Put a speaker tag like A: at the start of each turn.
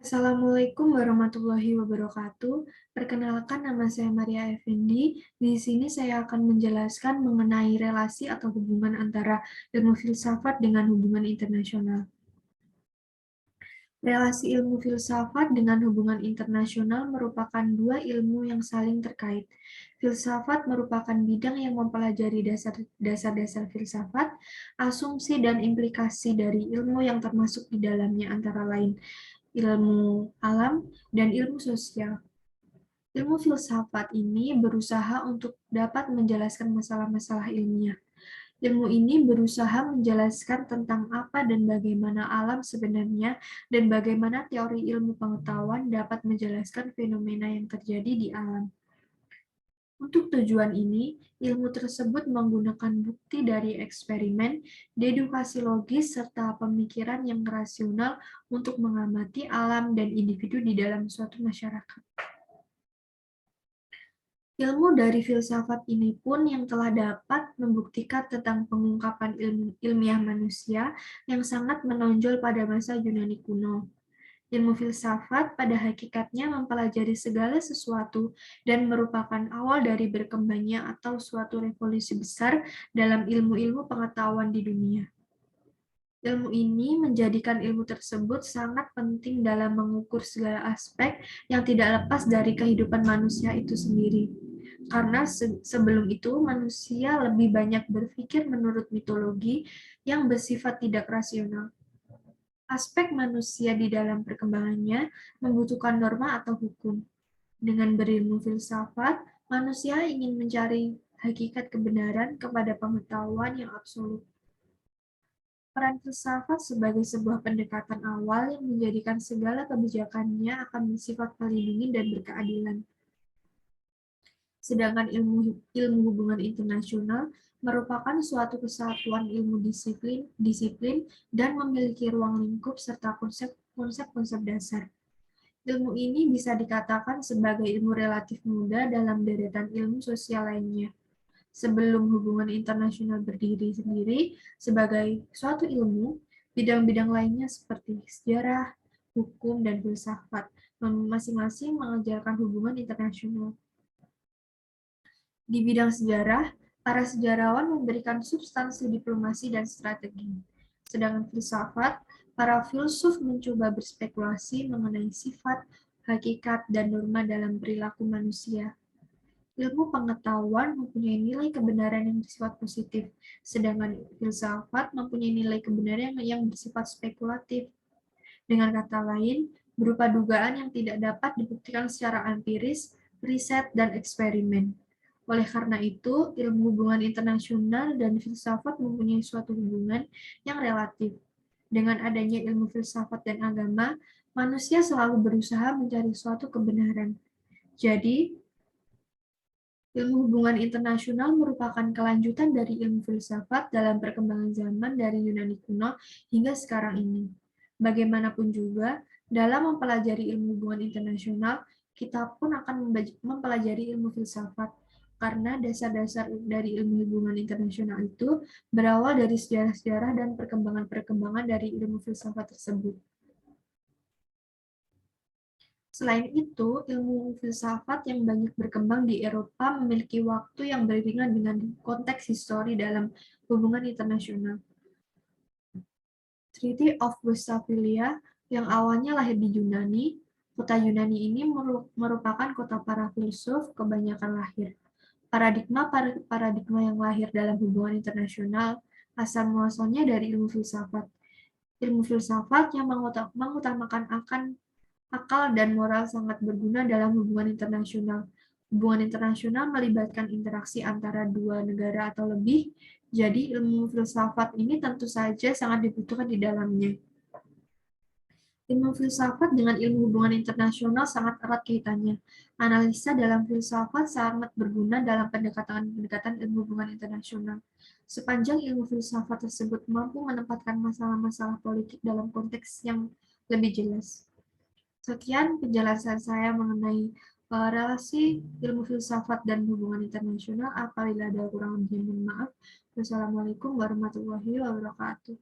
A: Assalamualaikum warahmatullahi wabarakatuh. Perkenalkan, nama saya Maria Effendi. Di sini saya akan menjelaskan mengenai relasi atau hubungan antara ilmu filsafat dengan hubungan internasional. Relasi ilmu filsafat dengan hubungan internasional merupakan dua ilmu yang saling terkait. Filsafat merupakan bidang yang mempelajari dasar-dasar filsafat, asumsi dan implikasi dari ilmu yang termasuk di dalamnya antara lain ilmu alam dan ilmu sosial. Ilmu filsafat ini berusaha untuk dapat menjelaskan masalah-masalah ilmiah. Ilmu ini berusaha menjelaskan tentang apa dan bagaimana alam sebenarnya dan bagaimana teori ilmu pengetahuan dapat menjelaskan fenomena yang terjadi di alam. Untuk tujuan ini, ilmu tersebut menggunakan bukti dari eksperimen, dedukasi logis, serta pemikiran yang rasional untuk mengamati alam dan individu di dalam suatu masyarakat. Ilmu dari filsafat ini pun yang telah dapat membuktikan tentang pengungkapan ilmiah manusia yang sangat menonjol pada masa Yunani kuno. Ilmu filsafat pada hakikatnya mempelajari segala sesuatu dan merupakan awal dari berkembangnya atau suatu revolusi besar dalam ilmu-ilmu pengetahuan di dunia. Ilmu ini menjadikan ilmu tersebut sangat penting dalam mengukur segala aspek yang tidak lepas dari kehidupan manusia itu sendiri. Karena sebelum itu manusia lebih banyak berpikir menurut mitologi yang bersifat tidak rasional. Aspek manusia di dalam perkembangannya membutuhkan norma atau hukum. Dengan berilmu filsafat, manusia ingin mencari hakikat kebenaran kepada pengetahuan yang absolut. Peran filsafat sebagai sebuah pendekatan awal yang menjadikan segala kebijakannya akan bersifat melindungi dan berkeadilan. Sedangkan ilmu hubungan internasional merupakan suatu kesatuan ilmu disiplin dan memiliki ruang lingkup serta konsep-konsep dasar. Ilmu ini bisa dikatakan sebagai ilmu relatif muda dalam deretan ilmu sosial lainnya. Sebelum hubungan internasional berdiri sendiri sebagai suatu ilmu, bidang-bidang lainnya seperti sejarah, hukum, dan filsafat masing-masing mengajarkan hubungan internasional. Di bidang sejarah, para sejarawan memberikan substansi diplomasi dan strategi. Sedangkan filsafat, para filsuf mencoba berspekulasi mengenai sifat, hakikat, dan norma dalam perilaku manusia. Ilmu pengetahuan mempunyai nilai kebenaran yang bersifat positif, sedangkan filsafat mempunyai nilai kebenaran yang bersifat spekulatif. Dengan kata lain, berupa dugaan yang tidak dapat dibuktikan secara empiris, riset, dan eksperimen. Oleh karena itu, ilmu hubungan internasional dan filsafat mempunyai suatu hubungan yang relatif. Dengan adanya ilmu filsafat dan agama, manusia selalu berusaha mencari suatu kebenaran. Jadi, ilmu hubungan internasional merupakan kelanjutan dari ilmu filsafat dalam perkembangan zaman dari Yunani kuno hingga sekarang ini. Bagaimanapun juga, dalam mempelajari ilmu hubungan internasional, kita pun akan mempelajari ilmu filsafat, karena dasar-dasar dari ilmu hubungan internasional itu berawal dari sejarah-sejarah dan perkembangan-perkembangan dari ilmu filsafat tersebut. Selain itu, ilmu filsafat yang banyak berkembang di Eropa memiliki waktu yang beriringan dengan konteks histori dalam hubungan internasional. Treaty of Westphalia yang awalnya lahir di Yunani, kota Yunani ini merupakan kota para filsuf kebanyakan lahir. Paradigma yang lahir dalam hubungan internasional asal muasalnya dari ilmu filsafat. Ilmu filsafat yang mengutamakan akal dan moral sangat berguna dalam hubungan internasional. Hubungan internasional melibatkan interaksi antara dua negara atau lebih, jadi ilmu filsafat ini tentu saja sangat dibutuhkan di dalamnya. Ilmu filsafat dengan ilmu hubungan internasional sangat erat kaitannya. Analisa dalam filsafat sangat berguna dalam pendekatan ilmu hubungan internasional. Sepanjang ilmu filsafat tersebut mampu menempatkan masalah-masalah politik dalam konteks yang lebih jelas. Sekian penjelasan saya mengenai relasi ilmu filsafat dan hubungan internasional. Apabila ada kurang lebih, mohon maaf. Wassalamualaikum warahmatullahi wabarakatuh.